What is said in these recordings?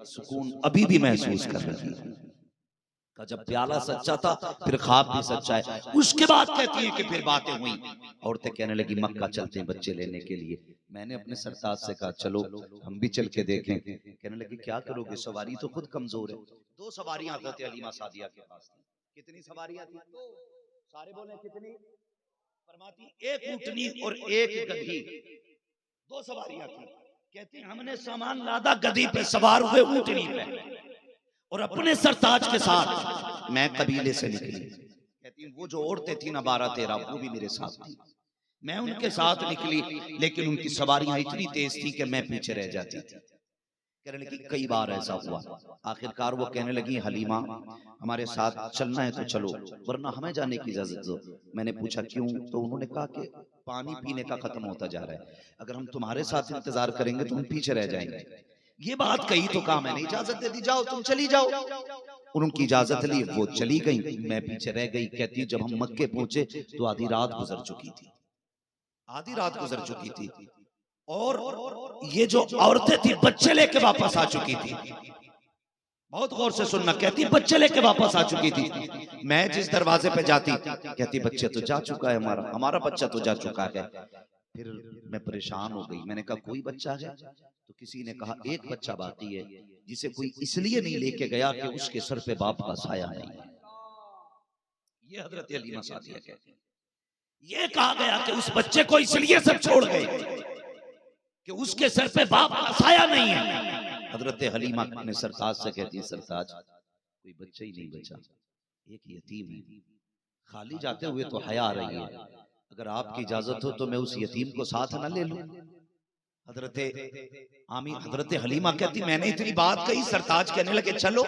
सुकून अभी भी महसूस कर रही है। का जब प्याला सच्चा था फिर ख्वाब भी सच्चा है। उसके बाद कहती है कि फिर बातें हुई, औरतें कहने लगी मक्का चलते हैं बच्चे लेने के लिए। मैंने अपने सरताज से कहा चलो हम भी चल के देखें। कहने लगी क्या करोगे, सवारी तो खुद कमजोर है। 2 सवारियां हज़रत हलीमा सादिया के पास थी। कितनी सवारियां थी? सारे बोले कितनी? फरमाती एक ऊंटनी और एक गधी, 2 सवारियां थी। कहती हमने सामान लादा गधी पे सवार हुए ऊंटनी पे और अपने सरताज के साथ मैं कबीले से निकली। कहती वो जो औरतें थी ना 12-13 वो भी मेरे साथ थी। मैं उनके साथ निकली लेकिन उनकी सवारियां इतनी तेज थी कि मैं पीछे रह जाती थी। कहने लगी कई बार ऐसा हुआ। आखिरकार वो कहने लगी हलीमा हमारे साथ चलना है तो चलो वरना हमें जाने की इजाजत दो। मैंने पूछा क्यों? तो उन्होंने कहा कि पानी पीने का खत्म होता जा रहा है, अगर हम तुम्हारे साथ इंतजार करेंगे तो हम पीछे रह जाएंगे। ये बात कही तो कहा मैंने इजाजत दे दी, जाओ तुम चली जाओ। उनकी इजाजत ली, वो चली गई, मैं पीछे रह गई। कहती जब हम मक्के पहुंचे तो आधी रात गुजर चुकी थी, आधी रात गुजर चुकी थी और ये जो औरतें थी बच्चे लेके वापस आ चुकी थी। बहुत गौर से सुनना, कहती बच्चे लेके वापस आ चुकी थी। मैं जिस दरवाजे पे जाती कहती बच्चे तो जा चुका है, हमारा बच्चा तो जा चुका है। फिर मैं परेशान हो गई, मैंने कहा कोई बच्चा है? तो किसी ने कहा एक बच्चा बाकी है जिसे कोई इसलिए नहीं लेके गया कि उसके सर पे बाप का साया नहीं है। ये हजरत हलीमा सादिया कहते हैं। ये कहा गया कि उस बच्चे को इसलिए सब छोड़ गए कि उसके सर पे बाप का साया नहीं है। हजरत हलीमा अपने सरताज से कहती है सरताज कोई बच्चा ही नहीं बचा, एक यतीम है। खाली जाते हुए तो हया आ रही है, अगर आपकी इजाजत हो तो मैं उस यतीम को साथ ना ले लूं। हजरत हलीमा कहती मैंने इतनी बात कही, सरताज कहने लगे चलो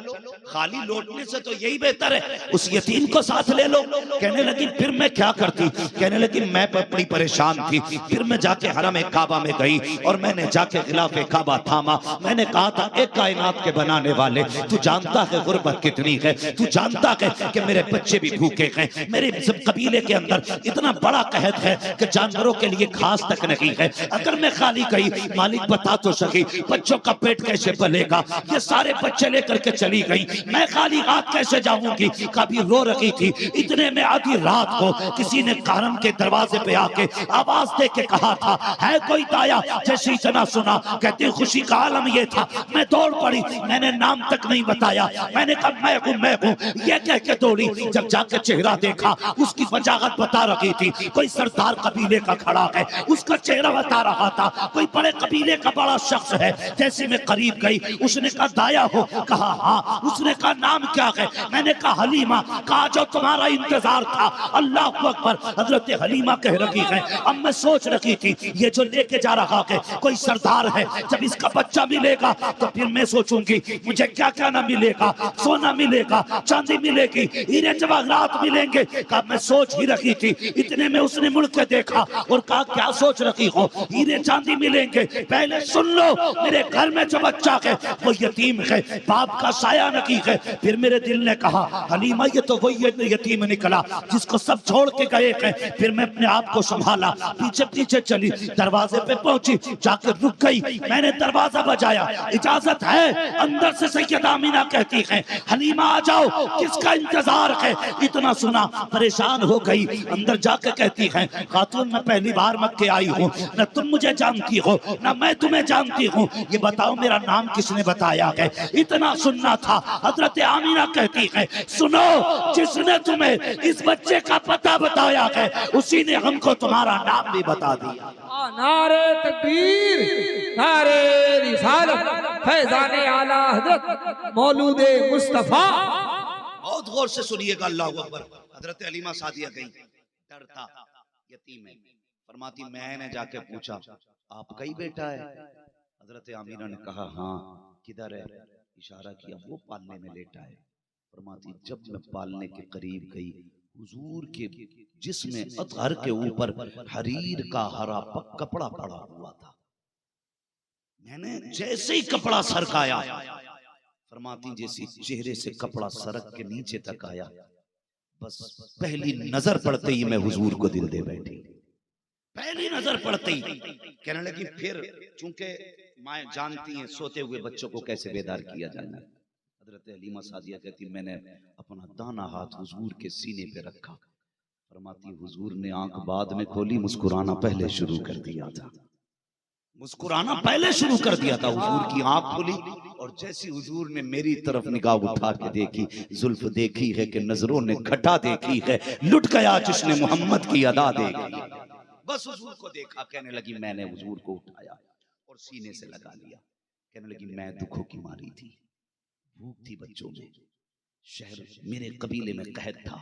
खाली लौटने से तो यही बेहतर है उस यतीम को साथ ले लो। कहने लगी फिर मैं क्या करती? कहने लगी मैं बड़ी परेशान थी। फिर मैं जाके हरम काबा में गई और मैंने जाके खिलाफे काबा थामा। मैंने कहा था एक कायनात के बनाने वाले तू जानता है गुर्बत कितनी है, तू जानता है कि मेरे बच्चे भी भूखे हैं, मेरे सब कबीले के अंदर इतना बड़ा कहत है कि जानवरों के लिए घास तक नहीं है। अगर मैं खाली गई मालिक बता तो सकी बच्चों का पेट कैसे पलेगा? ये सारे बच्चे लेकर के चली गई, मैं खाली हाथ कैसे जाऊंगी? कभी रो रही थी। इतने में आधी रात को किसी ने कारम के दरवाजे पे आके आवाज दे के कहा था है कोई दाया? जैसे ही जना सुना कहती खुशी का आलम ये था, मैं दौड़ पड़ी, मैंने नाम तक नहीं बताया, मैंने कहा मैं हूं ये कह के दौड़ी। जब जाके चेहरा देखा उसकी वजाहत बता रही थी, कोई सरदार कबीले का खड़ा है, उसका चेहरा बता रहा था, कोई बड़े कबीले का बड़ा शख्स है। जैसे मैं करीब गई उसने कहा दाया हो? कहा हाँ। उसने कहा नाम क्या है? मैंने कहा हलीमा। कहा जो तुम्हारा इंतजार था। अल्लाह अकबर। हजरत हलीमा कह रही है अब मैं सोच रही थी ये जो लेके जा रहा है कोई सरदार है, जब इसका बच्चा मिलेगा तो फिर मैं सोचूंगी मुझे क्या क्या ना मिलेगा, सोना मिलेगा, चांदी मिलेगी, हीरे जवाहरात मिलेंगे। कहा मैं सोच ही रखी थी। इतने में उसने मुड़ के देखा और कहा क्या सोच रखी हो? हीरे चांदी मिलेंगे? पहले सुन लो मेरे घर में जो बच्चा है वो यतीम है, बाप का साया नहीं है। फिर मेरे दिल ने कहा हलीमा ये तो वही यतीम निकला जिसको सब छोड़ के गए हैं। फिर मैं अपने आप को संभाला, पीछे पीछे चली, दरवाजे पे पहुंची, जाकर रुक गई। मैंने दरवाजा बजाया, इजाजत है? अंदर से सैयदा आमीना कहती है हलीमा आ जाओ, किसका इंतजार है? इतना सुना परेशान हो गई। अंदर जाकर कहती है खातून मैं पहली बार मक्के आई हूँ, न तुम मुझे जानती हो ना मैं तुम्हें जानती हूँ, ये बताओ मेरा नाम किसने बताया है? इतना सुनना था। हजरत आमीना कहती है सुनो, जिसने तुम्हें इस बच्चे का पता बताया है उसी ने हमको तुम्हारा नाम भी बता दिया। नारे तकबीर, नारे रिसालत, फैजाने आला हजरत मौलूदे मुस्तफा। बहुत गौर से सुनिएगा, अल्लाह अकबर। हजरत हलीमा सादिया गई, डर था, यतीम है। फरमाती मैंने जाके पूछा आपका ही बेटा है? हजरत आमीना ने कहा हाँ। किधर है? इशारा किया, वो पालने में लेटा है। फरमाती जब मैं पालने के करीब गई हुजूर के जिस्म अतहर के ऊपर हरीर का हरा कपड़ा पड़ा हुआ था। मैंने जैसे ही कपड़ा सरकाया, फरमाती जैसे चेहरे से कपड़ा सरक के नीचे तक आया, बस पहली नजर पड़ते ही मैं हुजूर को दिल दे बैठी। पहली नजर पड़ते ही कहने लगी फिर चूंकि माएँ जानती हैं सोते हुए बच्चों को कैसे बेदार किया जाना। हजरत हलीमा सादिया कहती मैंने अपना दाना हाथ हुजूर के सीने पे रखा, फरमाती हुजूर ने आंख बाद में खोली, मुस्कुराना पहले शुरू कर दिया था, मुस्कुराना पहले शुरू कर दिया था। हुजूर की आंख खुली और जैसी हुजूर ने मेरी तरफ निगाह उठा के देखी, जुल्फ देखी है कि नजरों ने घटा देखी है, लुट गया जिसने मोहम्मद की अदा देखी। बस हुजूर को देखा, कहने लगी मैंने हुजूर को उठाया और सीने से लगा लिया। कहने लगी मैं दुखों की मारी थी, भूख थी बच्चों में, शहर मेरे कबीले में कहत था,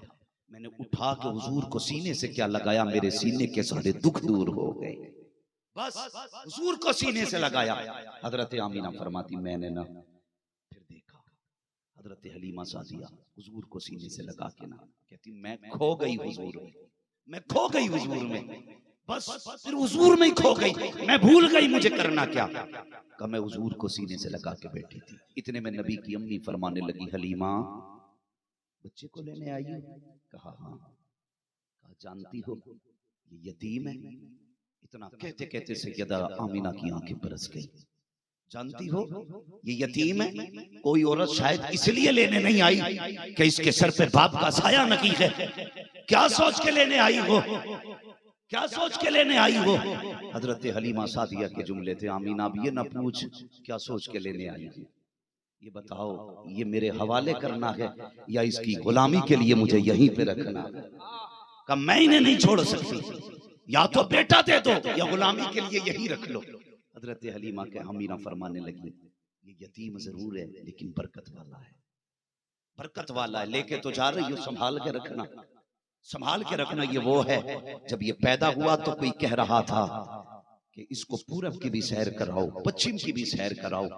मैंने उठा के हुजूर को सीने से क्या लगाया, मेरे सीने के सारे दुख दूर हो गए। बस हुजूर को सीने से लगाया। हजरत आमीना फरमाती मैंने ना फिर देखा हजरत हलीमा सादिया हुजूर को सीने से लगा के ना, कहती मैं खो गई हुजूर में, मैं खो गई हुजूर में, बस फिर हुजूर में ही खो गई, मैं भूल गई मुझे करना क्या। कहा मैं हुजूर को सीने से लगा के बैठी थी, इतने में नबी की अम्मी फरमाने लगी हलीमा बच्चे को लेने आई हो? कहा हाँ। कहा जानती हो ये यतीम है? इतना कहते कहते सैयदा आमीना की आंखें बरस गई। जानती हो ये यतीम है, कोई औरत शायद इसलिए लेने नहीं आई कि इसके सर पे बाप का साया नहीं है। क्या सोच के लेने आई हो, क्या सोच के लेने आई हो? हजरत हलीमा सादिया के जुमले थे, आमीना अब ये ना पूछ क्या सोच के लेने आई है, ये बताओ ये मेरे हवाले करना है या इसकी गुलामी के लिए मुझे यहीं पे रखना है? कहा मैं इन्हें नहीं छोड़ सकती, या तो बेटा दे दो या गुलामी के लिए यही रख लो। हजरत हलीमा के अमीना फरमाने लगी ये यतीम जरूर है लेकिन बरकत वाला है, बरकत वाला है, लेके तो जा रही हो, संभाल के रखना, संभाल के रखना। ये वो है जब ये पैदा हुआ तो कोई कह रहा था कि इसको पूरब की भी सैर कराओ, पश्चिम की भी सैर कराओ।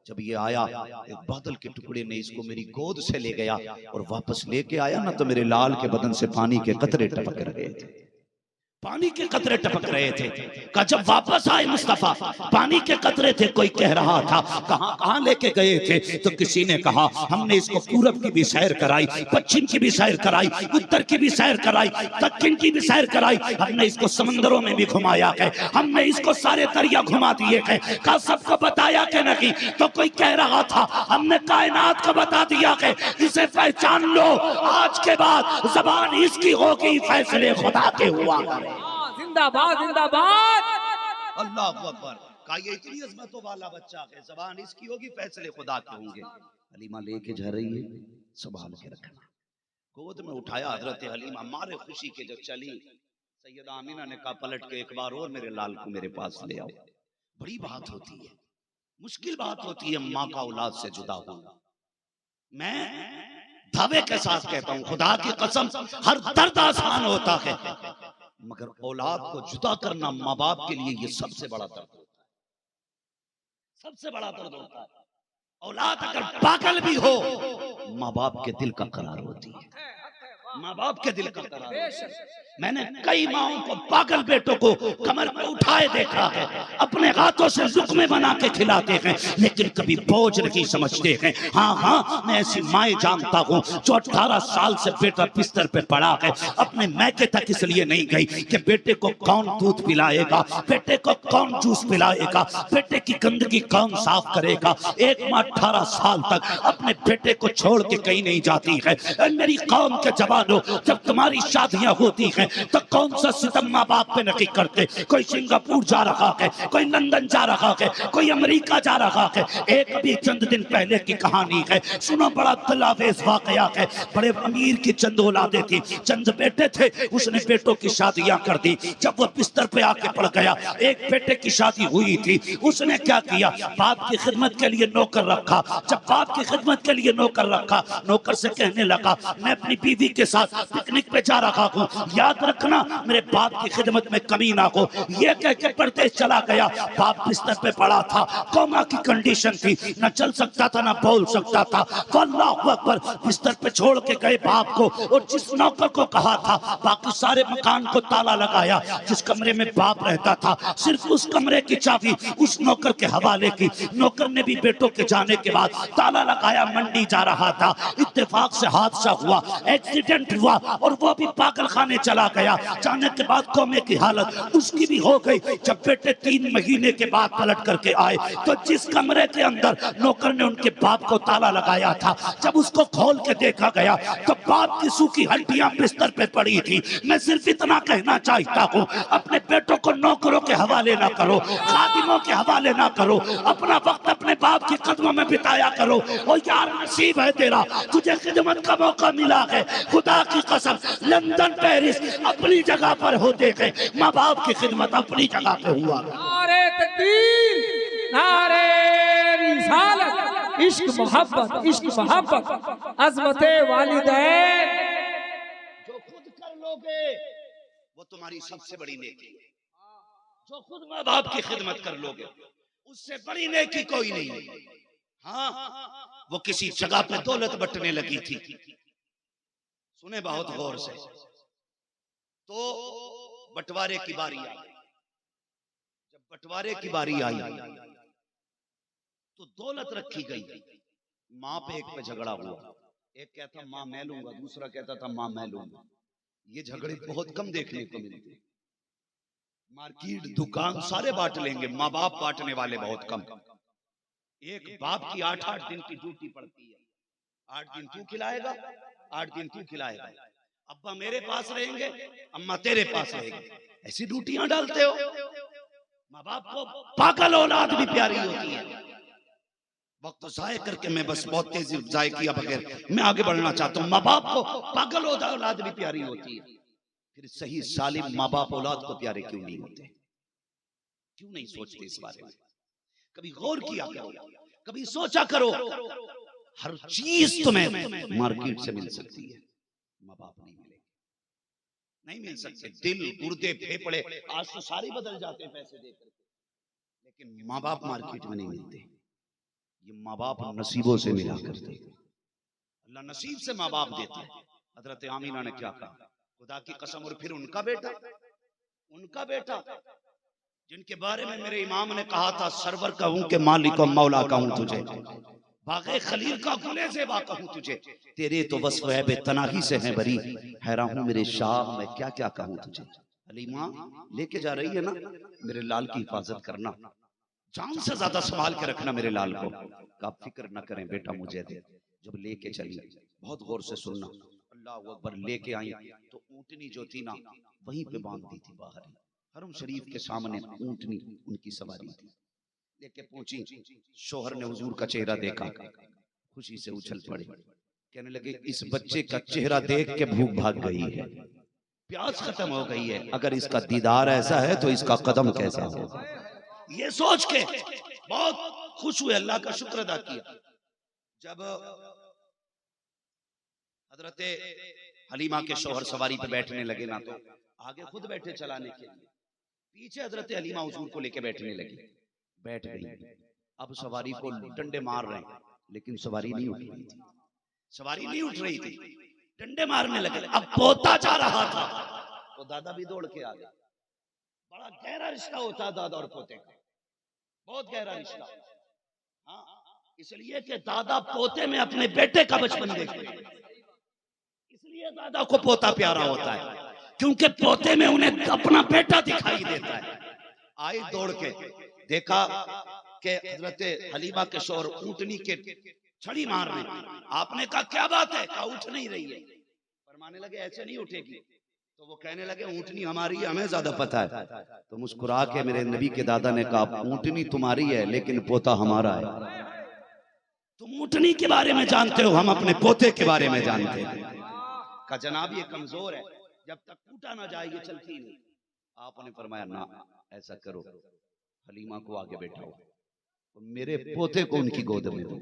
जब ये आया एक बादल के टुकड़े ने इसको मेरी गोद से ले गया और वापस लेके आया ना तो मेरे लाल के बदन से पानी के कतरे टपक रहे थे, पानी के कतरे टपक रहे थे। कहा जब वापस आए मुस्तफा पानी के कतरे थे, कोई कह रहा था कहां कहां लेके गए थे, तो किसी ने कहा हमने इसको पूरब की भी सैर कराई, पश्चिम की भी सैर कराई, उत्तर की भी सैर कराई, दक्षिण की भी सैर कराई, हमने इसको समंदरों में भी घुमाया है, हमने इसको सारे दरिया घुमा दिए हैं। कहा सबको बताया कि नहीं? तो कोई कह रहा था हमने कायनात को बता दिया है, इसे पहचान लो, आज के बाद जबान इसकी होगी, फैसले खुदा के हुआ। जिंदाबाद जिंदाबाद, अल्लाह अकबर। कहा ये इतनी अजमतों वाला बच्चा है, जबान इसकी होगी, फैसले खुदा के होंगे। हलीमा लेके जा रही है, संभाल के रखना। गोद में उठाया हजरत हलीमा, मारे खुशी के जब चली, सैयदा आमीना ने कहा पलट के एक बार और मेरे लाल को मेरे पास ले आओ। बड़ी बात होती है, मुश्किल बात होती है माँ का औलाद से जुदा होना। मैं दावे के साथ कहता हूँ खुदा की कसम हर दर्द आसान होता है, मगर औलाद को जुदा करना माँ बाप के लिए ये सबसे बड़ा दर्द होता है, सबसे बड़ा दर्द होता है। औलाद अगर पागल भी हो माँ बाप के दिल का करार होती है, माँ बाप के दिल का करार होती है। मैंने कई माओं को पागल बेटों को कमर पे उठाए देखा है, अपने हाथों से लुक़मे बना के खिलाते हैं, लेकिन कभी बोझ नहीं समझते हैं। हाँ हाँ मैं ऐसी माएँ जानता हूँ जो 18 साल से बेटा बिस्तर पे पड़ा है, अपने मैके तक इसलिए नहीं गई कि बेटे को कौन दूध पिलाएगा, बेटे को कौन जूस पिलाएगा, बेटे की गंदगी कौन साफ करेगा। एक माँ 18 साल तक अपने बेटे को छोड़ के कहीं नहीं जाती है। मेरी कौम के जवानों, जब तुम्हारी शादियां होती हैं तो कौन सा सितम माँ बाप पे नहीं करते। कोई सिंगापुर जा रहा है, कोई लंदन जा रहा है, कोई अमेरिका जा रहा है। एक अभी चंद दिन पहले की कहानी है, सुनो, बड़ा दिलावेज वाकया है। बड़े अमीर की चंद औलादे थी, चंद बेटे थे, उसने बेटों की शादियां कर दी। जब वो बिस्तर पे आके पड़ गया, एक बेटे की शादी हुई थी, उसने क्या किया, बाप की खिदमत के लिए नौकर रखा। जब बाप की खिदमत के लिए नौकर रखा, नौकर से कहने लगा मैं अपनी बीवी के साथ पिकनिक पे जा रहा हूँ, याद रखना मेरे बाप की खिदमत में कमी ना हो। ये कह के परदेश चला गया। बाप बिस्तर पे पड़ा था, कोमा की कंडीशन थी, न चल सकता था न बोल सकता था। तो अल्लाह अकबर, बिस्तर पे छोड़ के गए बाप को, और जिस नौकर को कहा था बाकी सारे मकान को ताला लगाया, जिस कमरे में बाप रहता था सिर्फ उस कमरे की चाबी उस नौकर के हवाले की। नौकर ने भी बेटों के जाने के बाद ताला लगाया, मंडी जा रहा था, इत्तेफाक से हादसा हुआ, एक्सीडेंट हुआ और वो भी पागल खाने चला चला गया। जाने के बाद कौमे की हालत उसकी भी हो गई। जब बेटे 3 महीने के बाद पलट करके आए तो जिस कमरे के अंदर नौकर ने उनके बाप को ताला लगाया था, जब उसको खोल के देखा गया तो बाप की सूखी हड्डियां बिस्तर पे पड़ी थी। मैं सिर्फ इतना कहना चाहता हूँ, अपने बेटों को नौकरों के हवाले ना करो, खादिमों के हवाले ना करो, अपना वक्त अपने बाप के कदमों में बिताया करो। और यार नसीब है तेरा, तुझे खिदमत का मौका मिला है। खुदा की कसम, लंदन पेरिस अपनी जगह पर होते गए, माँ बाप की खिदमत अपनी जगह पे हुआ। नारे तकबीर, नारे रिसालत, इश्क मोहब्बत, अज़मते वालिदैन। जो खुद कर लोगे वो तुम्हारी सबसे बड़ी नेकी है। जो खुद माँ बाप की खिदमत कर लोगे उससे बड़ी नेकी कोई नहीं है। हाँ, वो किसी जगह पे दौलत बंटने लगी थी, सुने बहुत गौर से, तो बंटवारे की बारी आई। जब बंटवारे की बारी आई तो दौलत रखी गई, माँ पे एक पे झगड़ा हुआ। एक कहता माँ मैं लूंगा, दूसरा कहता था माँ मैं लूंगा। ये झगड़े बहुत कम देखने को मिलते। मार्केट दुकान सारे बांट लेंगे, माँ बाप बांटने वाले बहुत कम। एक बाप की 8-8 दिन की ड्यूटी पड़ती है। 8 दिन तू खिलाएगा, 8 दिन तू खिलाएगा। अब्बा मेरे पास रहेंगे, अम्मा तेरे पास रहेंगे, ऐसी ड्यूटियां डालते हो। माँ बाप को पागल औलाद भी प्यारी होती है। वक्त जाये करके मैं बस बहुत तेजी जाये किया बगैर मैं आगे बढ़ना चाहता हूँ। माँ बाप को पागल औलाद भी प्यारी होती है। फिर सही सालिम माँ बाप औलाद को प्यारे क्यों नहीं होते? क्यों नहीं सोचते इस बारे में? कभी गौर किया करो, कभी सोचा करो। हर चीज तुम्हें मार्केट से मिल सकती है, माँ बाप नहीं मिलेंगे, नहीं मिल सकते। दिल, गुर्दे, फेफड़े आज तो सारे बदल जाते हैं पैसे देकर, लेकिन माँ बाप मार्केट में नहीं मिलते। ये माँ बाप नसीबों से मिला करते। अल्लाह नसीब से माँ बाप देते हैं। हजरत आमीना ने क्या कहा, खुदा की कसम, और फिर उनका बेटा जिनके बारे में मेरे इमाम ने कहा था, सरवर कहूं के मालिक और मौला कहूं तुझे, बाग़े खलील का गुले ज़ेबा कहूं तुझे, तेरे तो वस्फ़ है बेतनाही से है बरी, हैरान हूं मेरे शाह मैं क्या क्या कहूं तुझे। हलीमा लेके जा रही है ना, मेरे लाल की हिफाजत करना, जान से ज्यादा संभाल के रखना मेरे लाल को। आप फिक्र न करें बेटा, मुझे दे। जब लेके चली, बहुत गौर से सुनना, अल्लाह अकबर, लेके आई तो ऊंटनी जो थी ना वहीं पे बांध दी थी बाहर, हरम शरीफ के सामने ऊंटनी उनकी सवारी थी। लेके पहुंची, शोहर ने हुजूर का चेहरा देखा, खुशी से उछल पड़े, कहने लगे इस बच्चे का चेहरा देख के भूख भाग गई है, प्यास खत्म हो गई है, अगर इसका दीदार ऐसा है तो इसका कदम कैसा होगा। ये सोच के बहुत खुश हुए, अल्लाह का शुक्र अदा किया। जब हजरत हलीमा के शौहर सवारी पे बैठने लगे ना, तो आगे खुद बैठे चलाने के लिए, पीछे हजरत हलीमा हुजूर को लेके बैठने लगी। बैठ गई, अब सवारी को डंडे मार रहे हैं, लेकिन सवारी नहीं उठ रही थी, डंडे मारने लगे। अब पोता जा रहा था तो दादा भी दौड़ के आ गया। बड़ा गहरा रिश्ता होता है दादा और पोते का, बहुत गहरा रिश्ता। हाँ, इसलिए कि दादा पोते में अपने बेटे का बचपन देखते हैं, इसलिए दादा को पोता प्यारा होता है, क्योंकि पोते में उन्हें अपना बेटा दिखाई देता है। आई दौड़ के, देखा कि हजरत हलीमा के शौहर ऊंटनी के छड़ी मार रहे हैं। आपने कहा क्या बात है? कहा उठ नहीं रही है। फरमाने लगे ऐसे नहीं उठेगी। तो वो कहने लगे ऊंटनी हमारी है, हमें ज्यादा पता है। तो मुस्कुरा के मेरे नबी के दादा ने कहा ऊंटनी तुम्हारी है लेकिन पोता हमारा है। तुम ऊंटनी के बारे में जानते हो, हम अपने पोते के बारे में जानते हैं। का जनाब ये कमजोर है, जब तक टूटा ना जाए ये चलती नहीं। आपने फरमाया ना, ऐसा करो, हलीमा को आगे बैठाओ, मेरे पोते को उनकी गोद में दो।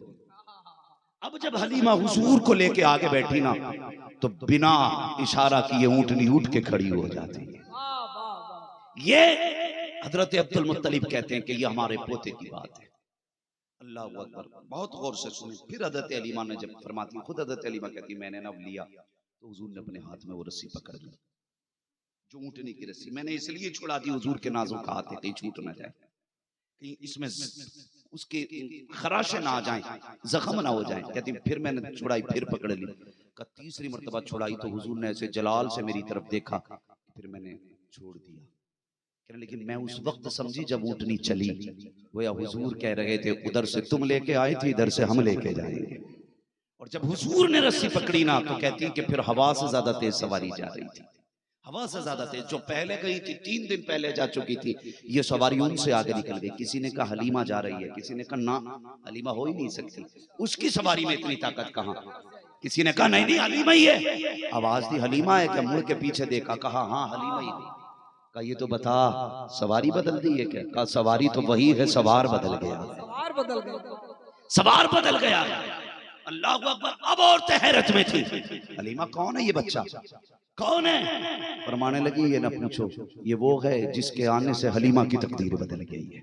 अब जब हलीमा हुजूर को लेके आगे बैठी ना, तो बिना इशारा किए ऊंटनी उठ के खड़ी हो जाती है। ये हजरत अब्दुल मुत्तलिब कहते हैं कि ये हमारे पोते की बात है। अल्लाह अकबर, बहुत गौर से सुने। फिर हजरत हलीमा ने जब फरमाती, खुद हजरत हलीमा कहती मैंने ना लिया तो हुजूर ने अपने हाथ में वो रस्सी पकड़ ली, जो ऊंटनी की रस्सी। मैंने इसलिए छुड़ा दी, हुजूर के नाजुक हाथ है, कहीं छूट ना जाए, कहीं इसमें उसके खराशे ना आ जाएं, जख्म ना हो जाएं। कहती फिर मैंने छुड़ाई, फिर पकड़ ली। का तीसरी मर्तबा छुड़ाई तो हुजूर ने ऐसे जलाल से मेरी तरफ देखा, छोड़ दिया। कहने लेकिन मैं उस वक्त समझी जब ऊँटनी चली, गोया हुजूर कह रहे थे उधर से तुम लेके आए थे, इधर से हम लेके जाएंगे। और जब हुजूर ने रस्सी पकड़ी ना तो कहती कि फिर हवा से ज्यादा तेज सवारी जा रही थी, हवा से ज्यादा तेज। जो पहले गई थी 3 दिन पहले जा चुकी थी, ये सवारी उनसे आगे निकल गई। किसी ने कहा हलीमा जा रही है, किसी ने कहा ना हलीमा हो ही नहीं सकती, उसकी सवारी में इतनी ताकत कहाँ। किसी ने कहा नहीं नहीं हलीमा ही है। आवाज दी हलीमा है क्या? मुड़ के पीछे देखा, कहा हाँ हलीमा ही थी। कहा ये तो बता सवारी बदल दी है क्या? कहा सवारी तो वही है, सवार बदल गया, सवार बदल गया, सवार बदल गया। अल्लाह अकबर। अब औरतें हैरत में थी, हलीमा कौन है ये बच्चा, कौन है? फरमाने लगी ये ना पूछो, ये वो है जिसके आने से हलीमा की तकदीर बदल गई है,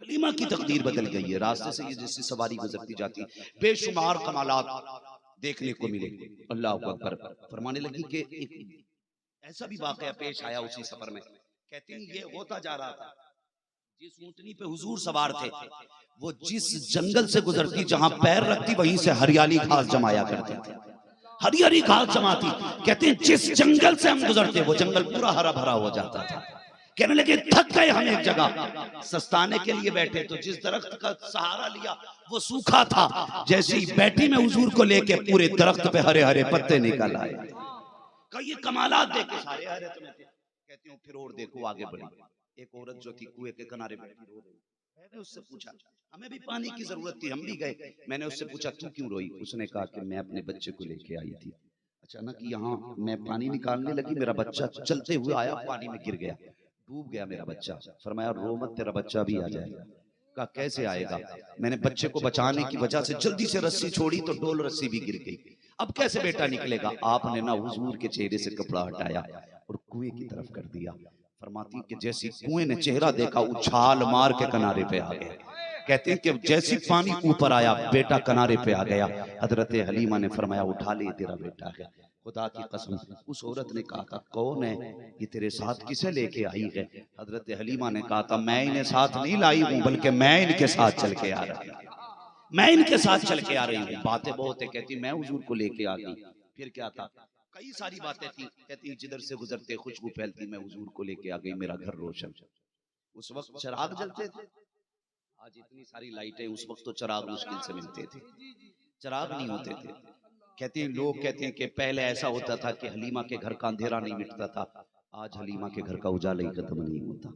हलीमा की तकदीर बदल गई है। रास्ते से ये जिससे सवारी गुजरती जाती बेशुमार कमालात देखने को मिले। अल्लाह अकबर। फरमाने लगी कि एक ऐसा भी वाकया पेश आया उसी सफर में। कहती हैं ये होता जा रहा था, जिस ऊंटनी पे हुजूर सवार थे वो जिस जंगल से गुजरती, जहां पैर रखती वहीं से हरियाली घास जमाया करते थे, हरी हरी घास जमाती। कहते हैं जिस जंगल से हम गुजरते वो जंगल पूरा हरा भरा हो जाता था। कहने लगे थक गए हम एक जगह सस्ताने के लिए बैठे, तो जिस दरख्त का सहारा लिया वो सूखा था। जैसे ही बैठी में हुजूर को लेके पूरे दरख्त पे हरे हरे पत्ते निकल आए। कहा ये कमालात देखे सारे हैरत में थे। कहती हूँ फिर और देखो आगे बढ़ी, एक औरत जो थी कुएं के किनारे बैठी रो रही। मैंने उससे पूछा, हमें भी पानी की जरूरत थी, हम भी गए। मैंने उससे पूछा तू क्यों रोई? उसने कहा कि मैं अपने बच्चे को लेके आई थी, अचानक यहाँ मैं पानी निकालने लगी, मेरा बच्चा चलते हुए आया, पानी में गिर गया, डूब गया मेरा बच्चा। फरमाया रो मत, तेरा बच्चा भी आ जाएगा। कहा कैसे आएगा? मैंने बच्चे को बचाने की वजह से जल्दी से रस्सी छोड़ी तो डोल रस्सी भी गिर गई, अब कैसे बेटा निकलेगा? आपने ना हुजूर के चेहरे से कपड़ा हटाया और कुएं की तरफ कर दिया। फरमाती कि जैसी कुएं ने चेहरा देखा उछाल मार के किनारे पे आ गए। कहते हैं कि जैसी पानी ऊपर आया बेटा किनारे पे आ गया। हजरत हलीमा ने फरमाया उठा ले तेरा बेटा है। खुदा की कसम उस औरत ने कहा था कौन है ये तेरे साथ, किसे लेके आई है? हजरत हलीमा ने कहा था मैं इन्हें साथ नहीं लाई हूँ, बल्कि मैं इनके साथ चल के आ रही हूँ, मैं इनके साथ चल के आ रही हूँ। बातें बहुत है, कहती मैं हुजूर को लेके आ गई। फिर क्या था? कई सारी बातें थी। कहती जिधर से गुजरते खुशबू फैलती, मैं हुजूर को लेके आ गई, मेरा घर रोशन। उस वक्त चिराग जलते थे, आज इतनी सारी लाइटें, उस वक्त तो चिराग मुश्किल से मिलते थे, चिराग नहीं होते थे। कहते हैं लोग कहते हैं कि पहले ऐसा होता था कि हलीमा के घर का अंधेरा नहीं मिटता था, आज हलीमा के घर का उजाला ही खत्म नहीं होता।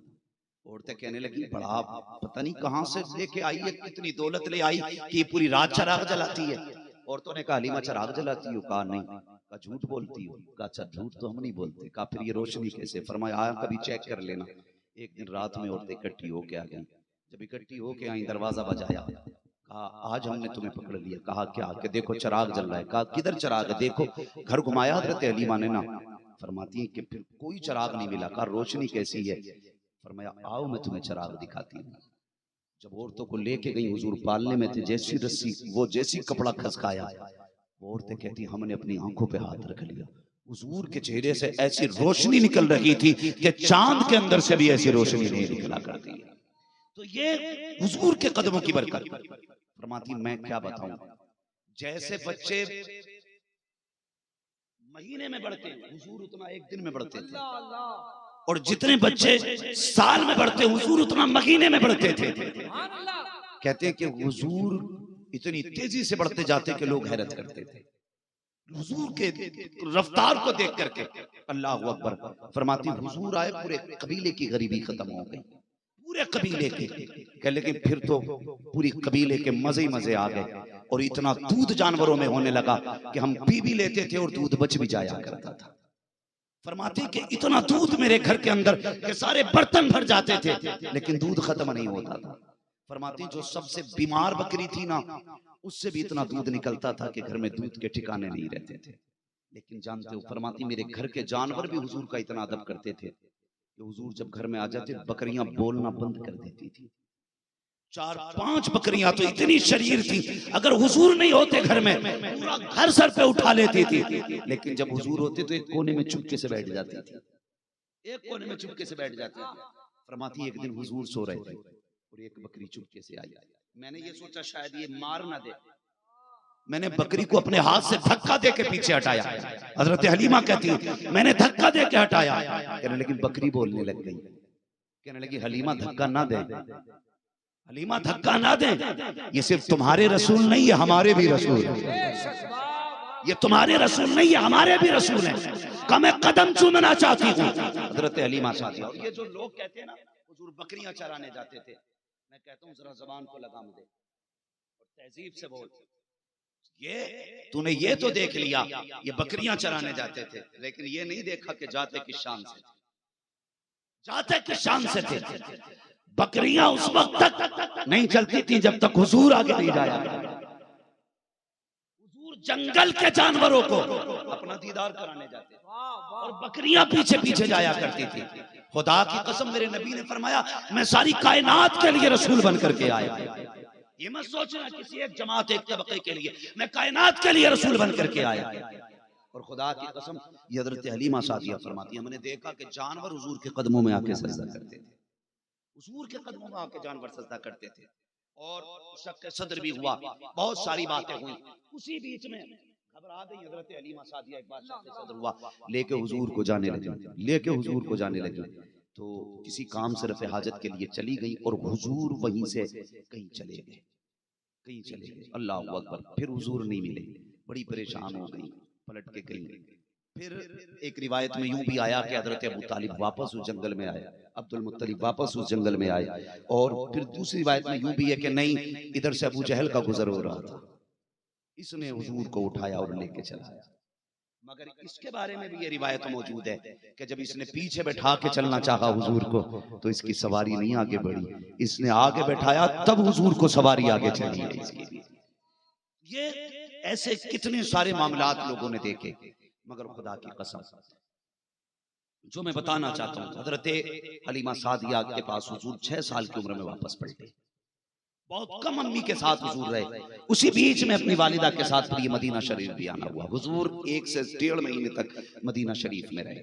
औरतें कहने लगी बड़ा पता नहीं कहां से लेके आई है, कितनी दौलत ले आई कि पूरी रात चिराग जलाती है। औरतों ने कहा हलीमा चिराग जलाती हो? कहा नहीं। कहा झूठ बोलती हो? कहा अच्छा झूठ तो हम नहीं बोलते। कहा फिर ये रोशनी कैसे? फरमाया आया कभी चेक कर लेना। एक दिन रात में औरतें इकट्ठी होके आ गई, जब इकट्ठी होके आई दरवाजा बजाया, कहा आज हमने तुम्हें पकड़ लिया। कहा क्या? कि देखो चिराग जल रहा है। कहा किधर चिराग है? देखो। घर घुमाया हजरत हलीमा ने ना। फरमाती है कि फिर कोई चिराग नहीं मिला। कहा रोशनी कैसी है? फरमाया आओ मैं तुम्हें चिराग दिखाती हूँ। जब औरतों को लेके गई, हुजूर पालने में थे, जैसी रस्सी वो जैसी कपड़ा खसकाया, वो औरतें कहती हमने अपनी आंखों पे हाथ रख लिया, हुजूर के चेहरे से ऐसी रोशनी निकल रही थी कि चांद के अंदर से भी ऐसी रोशनी नहीं निकला करती। तो ये हुजूर के कदमों की बरकत। फरमाती मैं क्या बताऊं, जैसे बच्चे महीने में बढ़ते हैं हुजूर उतना एक दिन में बढ़ते थे, और जितने बच्चे साल में बढ़ते हुजूर उतना महीने में बढ़ते थे। कहते हैं कि हुजूर इतनी तेजी से बढ़ते जाते कि लोग हैरत करते थे हुजूर के रफ्तार को देख करके। अल्लाह अकबर। फरमाती हुजूर आए, पूरे कबीले की गरीबी खत्म हो गई, पूरे कबीले के। लेकिन फिर तो पूरी कबीले के मजे ही मजे आ गए, और इतना दूध जानवरों में होने लगा कि हम पी भी लेते थे और दूध बच भी जाया करता था। फरमाते कि इतना दूध मेरे घर के अंदर के सारे बर्तन भर जाते थे, लेकिन दूध खत्म नहीं होता था। फरमाती जो सबसे बीमार बकरी थी ना, उससे भी इतना दूध निकलता था कि घर में दूध के ठिकाने नहीं रहते थे। लेकिन जानते हो, फरमाती मेरे घर के जानवर भी हुजूर का इतना अदब करते थे कि हुजूर जब घर में आ जाते बकरियां बोलना बंद कर देती थी। 4-5 बकरियां तो इतनी शरीर थी, अगर हुजूर नहीं होते घर में पूरा घर सर पे उठा लेती थी। लेकिन जब हुजूर होते तो एक कोने में चुपके से बैठ जाती थी, एक कोने में चुपके से बैठ जाती थी। फरमाती एक दिन हुजूर सो रहे थे और एक बकरी चुपके से आई। मैंने ये सोचा शायद ये मार ना दे, मैंने बकरी को अपने हाथ से धक्का दे के पीछे हटाया। हजरत हलीमा कहती है मैंने धक्का दे के हटाया। कहने लगी बकरी बोलने लग गई, कहने लगी हलीमा धक्का ना दे, हलीमा धक्का ना दे, ये सिर्फ तुम्हारे रसूल नहीं है हमारे भी रसूल है, ये तुम्हारे रसूल नहीं है हमारे भी रसूल हैं, का मैं कदम चूमना चाहती हूँ। हजरत हलीमा शादी। और ये जो लोग कहते हैं ना हुजूर बकरियां चराने जाते थे, मैं कहता हूँ जरा जबान को लगाम दे और तहजीब से बोल, ये तूने ये तो देख लिया ये बकरियां चराने जाते थे, लेकिन ये नहीं देखा कि जाते किस शान से, जाते किस शान से थे। बकरियां उस वक्त तक नहीं चलती थी जब तक हुजूर आगे नहीं जाया। हुजूर जंगल के जानवरों को अपना दीदार कराने जाते और बकरियां पीछे पीछे जाया करती थी। खुदा की कसम मेरे नबी ने फरमाया मैं सारी कायनात के लिए रसूल बन करके आया। ये मत सोचना किसी एक जमात एक तबके के लिए, मैं कायनात के लिए रसूल बन करके आया। और खुदा की कसम ये हजरत हलीमा सादिया फरमाती है मैंने देखा कि जानवर हुजूर के कदमों में आके सजदा करते थे, हुजूर के कदमों में आके जानवर सजदा करते थे। और शक सदर भी हुआ, बहुत सारी बातें हुई। उसी बीच में घबरा गई हजरत हलीमा सादिया, एक बार शक सदर हुआ, लेके हुजूर को जाने लगी, लेके हुजूर को जाने लगी। तो किसी काम से रफ़े हाजत के लिए चली गई और हुजूर वहीं से कहीं चले गए, कहीं चले गए। अल्लाह अकबर। फिर हुजूर नहीं मिले, बड़ी परेशान हो गई, पलट के गई। फिर एक रिवायत में यूं भी आया कि हजरत अबू तालिब वापस उस जंगल में आए, अब्दुल मुत्तलिब वापस उस जंगल में आए। और फिर दूसरी रिवायत में यूं भी है कि नहीं, इधर से अबू जहल का गुजर हो रहा था, इसने हुजूर को उठाया और लेके चला। मगर इसके बारे में भी ये रिवायत मौजूद है कि जब इसने पीछे बैठा के चलना चाहा हुजूर को, तो इसकी सवारी नहीं आगे बढ़ी, इसने आगे बैठाया तब हुजूर को सवारी आगे चली है इसकी। ये ऐसे कितने सारे मामलात लोगों ने देखे। मगर खुदा की कसम जो मैं बताना चाहता हूँ, हजरत हलीमा सादिया के पास हुजूर 6 साल की उम्र में वापस पलटे। बहुत कम अम्मी के साथ हुजूर रहे। उसी बीच में अपनी वालिदा के साथ फिर ये मदीना शरीफ भी आना हुआ। हुजूर 1 से 1.5 महीने तक मदीना शरीफ में रहे।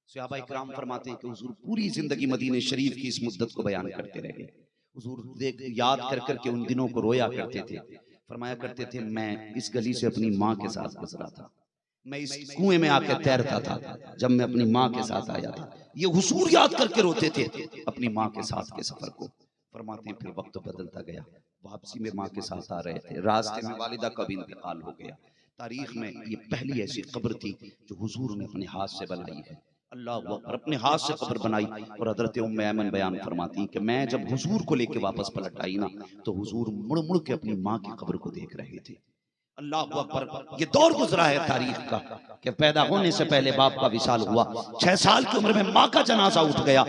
सहाबा इकराम फरमाते हैं कि हुजूर पूरी जिंदगी मदीने शरीफ की इस मुद्दत को बयान करते रहे। हुजूर देख याद कर करके उन दिनों को रोया करते थे। फरमाया करते थे मैं इस गली से अपनी माँ के साथ गुजरा था, मैं इस कुएं में आके तैरता था जब मैं अपनी माँ के साथ आया था। ये हुजूर याद करके रोते थे अपनी माँ के साथ के सफर को। फरमाते हैं फिर वक्त बदलता गया, वापसी में माँ के साथ आ रहे थे, रास्ते में वालिदा का भी इंतकाल हो गया। तारीख में ये पहली ऐसी कब्र थी जो हुजूर ने अपने हाथ से बनाई है। अल्लाह अकबर। अपने हाथ से कब्र बनाई। और हजरत उम्मे ऐमन बयान फरमाती कि मैं जब हुजूर को लेके वापस पलट आई ना, तो हुजूर मुड़ मुड़ के अपनी माँ की कब्र को देख रहे थे। अल्लाह अकबर। ये दौर गुजरा है तारीख का कि पैदा होने से पहले बाप का विशाल हुआ, 6 साल की उम्र में माँ का जनाजा उठ गया।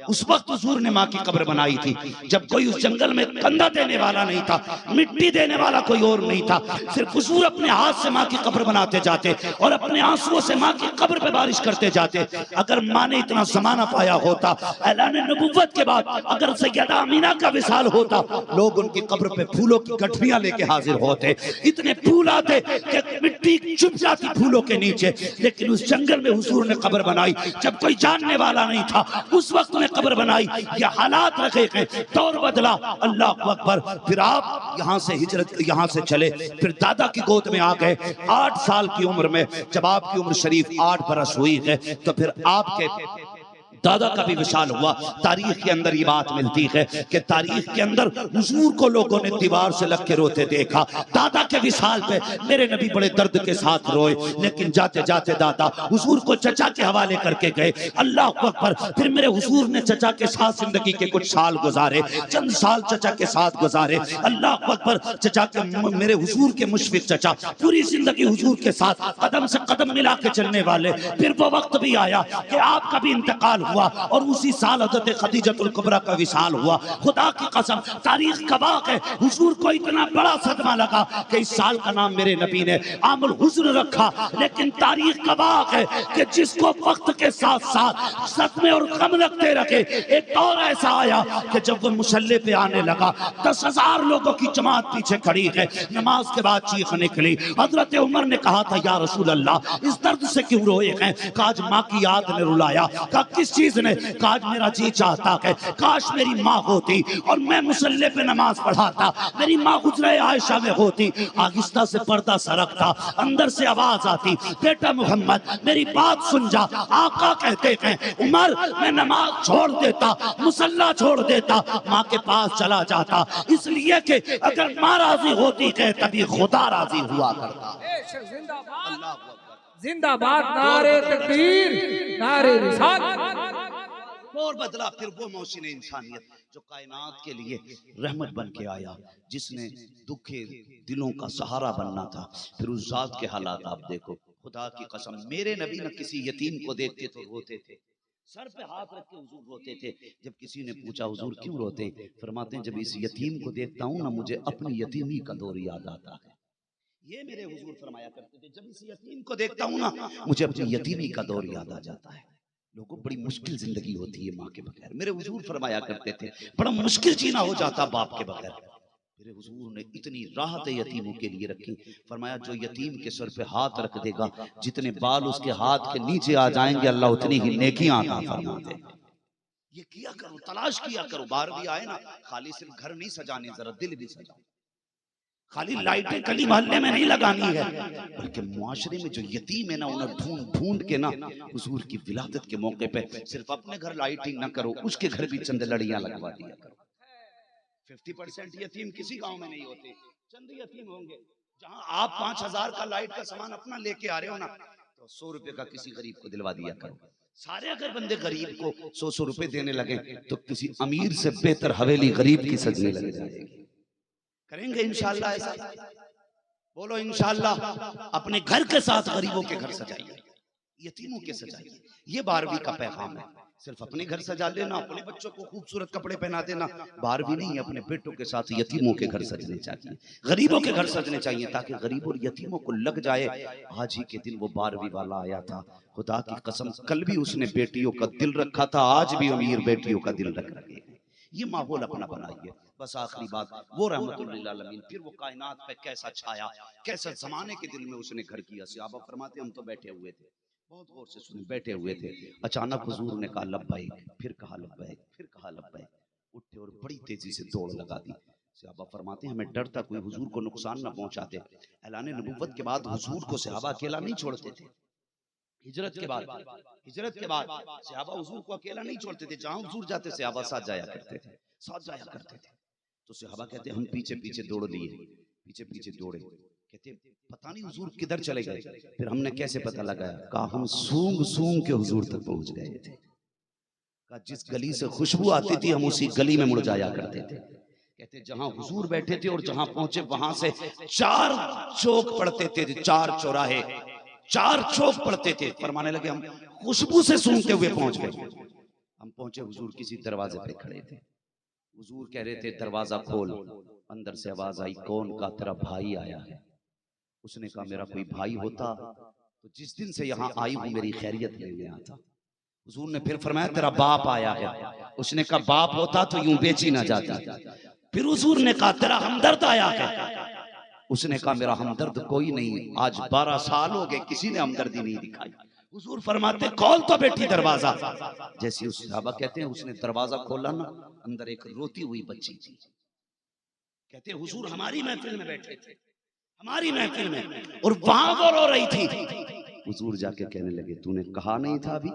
उस वक्त हुजूर ने माँ की कब्र बनाई थी जब कोई उस जंगल में कंधा देने वाला नहीं था, मिट्टी देने वाला कोई और नहीं था। सिर्फ हुजूर अपने हाथ से माँ की कब्र बनाते जाते और अपने आंसुओं से माँ की कब्र पे बारिश करते जाते। अगर माँ ने इतना जमाना पाया होता, ऐलान नबुव्वत के बाद अगर सैयदा अमीना का विशाल होता, लोग उनकी कब्र पे फूलों की गठरियां लेके हाजिर होते। इतने फूल आते कि मिट्टी चुप जाती फूलों के नीचे। लेकिन उस जंगल में हुजूर ने कब्र बनाई जब कोई जानने वाला नहीं था, उस वक्त में कब्र बनाई। ये हालात रखे गए, दौर बदला। अल्लाह अकबर। फिर आप यहाँ से हिजरत यहाँ से चले, फिर दादा की गोद में आ गए 8 साल की उम्र में। जब आपकी उम्र शरीफ 8 बरस हुई है तो फिर आपके दादा का भी विशाल हुआ। तारीख के अंदर ये बात मिलती है कि तारीख के अंदर हुजूर को लोगों ने दीवार से लग के रोते देखा। दादा के विशाल पे मेरे नबी बड़े दर्द के साथ रोए, लेकिन जाते जाते दादा हुजूर को चचा के हवाले करके गए। अल्लाह अकबर। फिर मेरे हुजूर ने चचा के साथ जिंदगी के कुछ साल गुजारे, चंद साल चचा के साथ गुजारे। अल्लाह अकबर। चचा के मेरे हुजूर के मुशफिक चचा पूरी जिंदगी हुजूर के साथ कदम से कदम मिला के चलने वाले। फिर वो वक्त भी आया कि आपका भी इंतकाल हुआ और उसी साल हज़रत खदीजतुल कुबरा का विसाल हुआ। खुदा की कसम तारीख गवाह है, हुजूर को इतना बड़ा सदमा लगा कि इस साल का नाम मेरे नबी ने आमुल हुज़्न रखा। लेकिन तारीख गवाह है कि जिसको वक्त के साथ साथ सदमे और गम लगते रखे, एक दौर ऐसा आया कि जब वो मुसल्ले पे आने लगा 10,000 लोगों की जमात पीछे खड़ी है। नमाज के बाद चीख निकली। हजरत उमर ने कहा था या रसूल अल्लाह इस दर्द से क्यों रोए हैं? आज माँ की याद ने रुलाया। कहा किस चीज ने, काश मेरा जी चाहता है काश मेरी माँ होती और मैं मुसल्ले पे नमाज पढ़ाता, मेरी माँ गुजरे आयशा में होती। आहिस्ता से पर्दा सरकता, अंदर से आवाज आती, बेटा मोहम्मद मेरी बात सुन जा। आका कहते हैं उमर मैं नमाज छोड़ देता, मुसल्ला छोड़ देता, माँ के पास चला जाता, इसलिए कि अगर माँ राजी होती है तभी खुदा राजी हुआ करता। जिंदाबाद जिंदाबाद, नारे तकबीर, नारे रिसालत। और बदला फिर वो मौसिन इंसानियत जो कायनात के लिए रहमत बन के आया, जिसने दुखे दिलों का सहारा बनना था। फिर उस जात के हालात आप देखो, खुदा की कसम मेरे नबी न किसी यतीम को देखते तो रोते थे, सर पे हाथ रख के हुजूर रोते थे। जब किसी ने पूछा हुजूर क्यों रोते, फरमाते हैं जब इस यतीम को देखता हूँ ना मुझे अपनी यतीमी का दौर याद आता है। ये मेरे हुजूर फरमाया करते थे, जब इस यतीम को देखता हूँ ना मुझे अपनी यतीमी का दौर याद आ जाता है। लोगों बड़ी मुश्किल जिंदगी होती है माँ के बगैर, मेरे हुजूर फरमाया करते थे बड़ा मुश्किल जीना हो जाता बाप के बगैर। मेरे हुजूर ने इतनी राहत यतीमों के लिए रखी, फरमाया जो यतीम के सर पे हाथ रख देगा जितने बाल उसके हाथ के नीचे आ जाएंगे अल्लाह उतनी ही नेकियां अता फरमा देगा। ये किया करो, तलाश किया करो। बाहर भी आए ना, खाली सिर्फ घर नहीं सजाने, जरा दिल भी सजाओ। खाली लाइटें गली मोहल्ले में नहीं लगानी है, बल्कि मुआशरे में जो यतीम है ना उन्हें ढूंढ ढूंढ के ना हुजूर की विलादत के मौके पे सिर्फ अपने घर लाइटिंग ना करो, उसके घर भी चंद लड़ियां लगवा दिया करो। 50% यतीम किसी गांव में नहीं होते, चंद यतीम होंगे। जहां आप 5000 का लाइट का सामान अपना लेके आ रहे हो ना, तो 100 रुपए का किसी गरीब को दिलवा दिया करो। सारे अगर बंदे गरीब को 100 रुपए देने लगे तो किसी अमीर से बेहतर हवेली गरीब की सजने लग जाएगी। करेंगे इंशाअल्लाह ऐसा, बोलो इंशाअल्लाह। अपने घर के साथ गरीबों के घर सजाइए, यतीमों के सजाइए। ये 12वीं का पैगाम है। सिर्फ अपने घर सजा लेना, अपने बच्चों को खूबसूरत कपड़े पहना देना 12वीं नहीं, अपने बेटों के साथ यतीमों के घर सजने चाहिए, गरीबों के घर सजने चाहिए, ताकि गरीबों और यतीमों को लग जाए आज ही के दिन वो 12वीं वाला आया था। खुदा की कसम कल भी उसने बेटियों का दिल रखा था, आज भी अमीर बेटियों का दिल रख रहे हैं। ये माहौल अपना बनाइए। बस आखिरी बात, वो रहमतुल लिल आलमीन फिर वो कायनात पे कैसा छाया, कैसे जमाने के दिल में उसने घर किया। सहाबा फरमाते हम तो बैठे हुए थे, बहुत गौर से सुने, बैठे हुए थे, अचानक हुजूर ने कहा लब्बैक, फिर कहा लब्बैक, फिर कहा लब्बैक। उठे और बड़ी तेजी से दौड़ लगा दी। सहाबा फरमाते हमें डर था कोई हुजूर को नुकसान ना पहुंचाते। ऐलान नबुव्वत के बाद हुजूर को सहाबा अकेला नहीं छोड़ते थे। हिजरत के बाद सहाबा हुजूर को अकेला नहीं छोड़ते थे, जहां हुजूर जाते सहाबा साथ जाया करते थे, साथ जाया करते थे। तो सहाबा कहते हम पीछे पीछे दौड़ लिए, पीछे पीछे दौड़े, कहते पता नहीं हुजूर किधर चले गए। फिर हमने कैसे पता लगाया, कहा हम सूंघ सूंघ के हुजूर तक पहुंच गए थे। कहा जिस गली से खुशबू आती थी हम उसी गली में मुड़ जाया करते थे। कहते जहां हुजूर बैठे थे और जहां पहुंचे वहां से 4 चौक पड़ते थे, 4 चौराहे, 4 चौक पड़ते थे। फरमाने लगे हम खुशबू से सूंघते हुए पहुंच गए। हम पहुंचे, हुजूर किसी दरवाजे पे खड़े थे। हुजूर कह रहे थे दरवाजा खोल। अंदर से आवाज आई कौन? का तेरा भाई आया है। उसने कहा मेरा कोई भाई होता तो जिस दिन से यहाँ आई हूँ मेरी खैरियत लेने आता। हुजूर ने फिर फरमाया तेरा बाप आया है। उसने कहा बाप होता तो यूं बेची ना जाती। फिर हुजूर ने कहा तेरा हमदर्द आया है। उसने कहा मेरा हमदर्द कोई नहीं, आज 12 साल हो गए किसी ने हमदर्दी नहीं दिखाई। हुजूर फरमाते खोल तो बेटी दरवाजा। जैसे उस सहाबा कहते हैं उसने दरवाजा खोला ना, अंदर एक रोती हुई बच्ची थी। कहते हुजूर हमारी महफिल में बैठे थे, हमारी महफिल में, और वहां वो रो रही थी। हुजूर जाके कहने लगे तूने कहा नहीं था अभी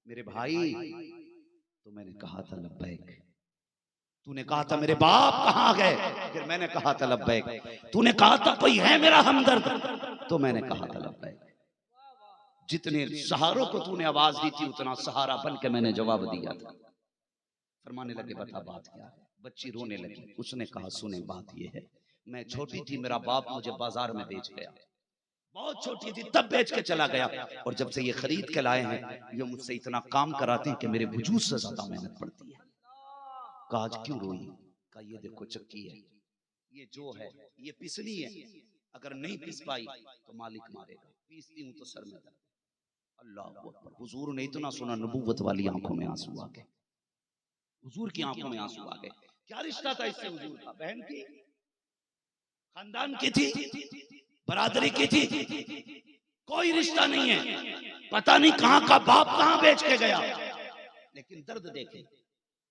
मेरे भाई? तो मैंने कहा था लब्बैक। तूने कहा था मेरे बाप कहाँ गए? फिर मैंने कहा था लब्बैक। तूने कहा था कोई है मेरा हमदर्द? तो मैंने कहा था लब्बैक। जितने सहारों को तूने आवाज दी थी उतना सहारा बन के मैंने जवाब दिया था। फरमाने लगे बता बात क्या है? बच्ची रोने लगी। उसने कहा सुने बात ये है, मैं छोटी थी, मेरा बाप मुझे बाजार में बेच गया, बहुत छोटी थी तब बेच के चला गया, और जब से ये खरीद के लाए हैं ये मुझसे इतना काम कराते हैं कि मेरे वजूद से ज्यादा मेहनत पड़ती है। कहा आज क्यों रोई? कहा ये देखो चक्की है, ये जो है ये पिसनी है, अगर नहीं पिस पाई तो मालिक मारेगा, पीसती हूं तो सर में दर्द। अल्लाह अकबर। हुजूर ने इतना सुना, नबूवत वाली आंखों में आंसू आ गए। हुजूर की आंखों में आंसू आ गए। क्या रिश्ता था इससे हुजूर का? बहन की, खानदान की थी, बरादरी की थी, कोई रिश्ता नहीं है। पता नहीं कहां का बाप कहां बेच के गया। लेकिन दर्द देखें,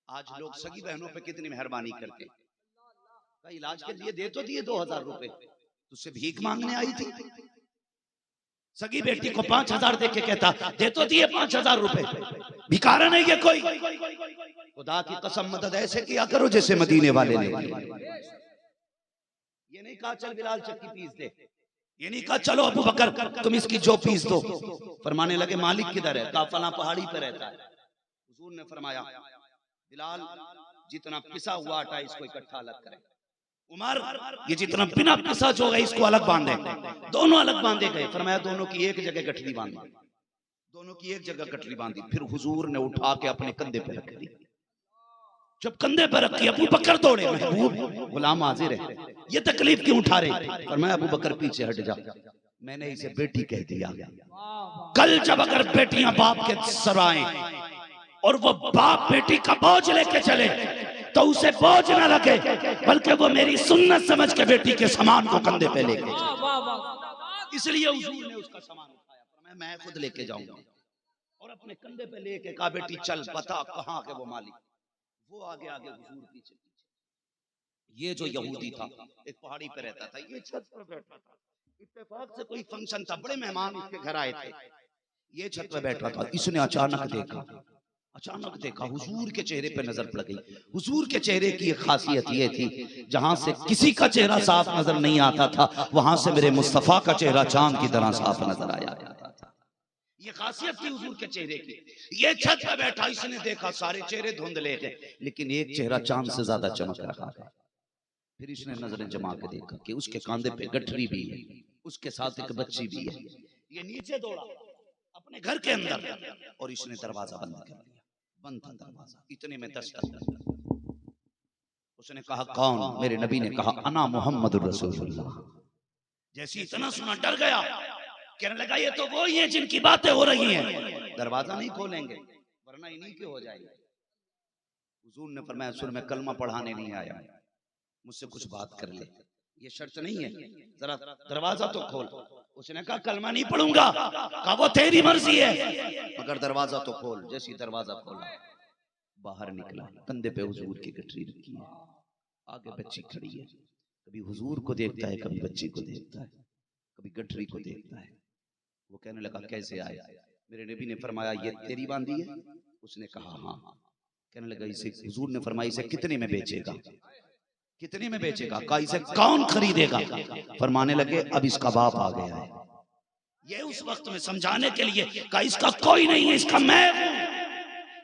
आज लोग सगी बहनों पे कितनी मेहरबानी करते हैं। का इलाज के लिए दे तो दिए 2000 रुपए, तुझसे भीख मांगने आई थी। सगी बेटी को 5000 दे के कहता दे तो दिए 5000 रुपए, भिखारन है ये कोई? खुदा की कसम मदद ऐसे किया करो जैसे मदीने वाले ने। ये नहीं कहा चल बिलाल चक्की पीस दे, ये नहीं कहा चलो अबू बकर तुम इसकी जो पीस दो। फरमाने लगे मालिक किधर है? कहा फला पहाड़ी पे रहता है। हुजूर ने फरमाया बिलाल जितना पिसा हुआ आटा इसको इकट्ठा अलग करें। उमर ये जितना बिना पिसा जो है इसको अलग बांधे। दोनों अलग बांधे गए। फरमाया दोनों की एक जगह गठरी बांधी, दोनों की एक जगह गठरी बांधी। फिर हुजूर ने उठा के अपने कंधे पे रख दी। जब कंधे पे रखी अबू बकर दौड़े, महबूब गुलाम हाजिर है, ये तकलीफ क्यों उठा रहे? फरमाया अबू बकर पीछे हट जा, मैंने इसे बेटी कह दिया। कल जब अगर बेटियां बाप के सर आए और वो बाप बेटी का बोझ लेके चले तो उसे बोझ न लगे, बल्कि वो मेरी सुन्नत समझ के बेटी के सामान को कंधे पे लेके चले। इसलिए हुजूर ने उसका सामान उठाया। मैं खुद लेके जाऊंगा और अपने कंधे पे लेके कहा बेटी चल, बता कहां के वो मालिक। वो आगे आगे हुजूर पीछे पीछे। ये जो यहूदी था एक पहाड़ी पे रहता था, ये छत पर बैठा था। इत्तेफाक से कोई फंक्शन था, बड़े मेहमान इसके घर आए थे, ये छत पे बैठा था। इसने अचानक देखा हुजूर के चेहरे पे नजर पड़ गई। हुजूर के चेहरे की एक खासियत ये थी, जहां से किसी का चेहरा साफ नजर नहीं आता था, वहां से मेरे मुस्तफा का चेहरा चांद की तरह साफ नजर आया। ये खासियत थी हुजूर के चेहरे की। ये छत पे बैठा, इसने देखा सारे चेहरे धुंधले थे, लेकिन एक चेहरा चांद से ज्यादा चमक रहा है। फिर इसने नजरें जमा के देखा कि उसके कांधे पे गठरी भी है, उसके साथ एक बच्ची भी है। ये नीचे दौड़ा अपने घर के अंदर और इसने दरवाजा बंद कर दिया। बंद था दरवाजा, इतने में दस्तक। उसने कहा कौन? मेरे नबी ने कहा अना मुहम्मदुर रसूलुल्लाह। जैसे इतना सुना डर गया, कहने लगा ये तो वो ही है जिनकी बातें हो रही हैं। दरवाजा नहीं खोलेंगे वरना इन्हीं के हो जाएंगे। हुजूर ने फरमाया सुन, मैं कलमा पढ़ाने नहीं आया, मुझसे कुछ बात कर ले, ये शर्त नहीं है, जरा दरवाजा तो खोल। उसने कहा कलमा नहीं पढ़ूंगा। कहा वो तेरी मर्जी है, मगर दरवाजा तो खोल। जैसे दरवाजा खोला बाहर निकला, कंधे पे हुजूर की गठरी रखी है, आगे बच्ची खड़ी है। कभी हुजूर को देखता है, कभी बच्ची को देखता है, कभी गठरी को देखता है। वो कहने लगा कैसे आया? मेरे नबी ने फरमाया ये तेरी बांधी है? उसने कहा हाँ। कहने लगा इसे, हुजूर ने फरमाया इसे कितने में बेचेगा? कितने में बेचेगा? कहा इसे कौन खरीदेगा? फरमाने लगे अब इसका बाप आ गया है। ये उस वक्त में समझाने के लिए कहा इसका कोई नहीं है, इसका मैं हूं।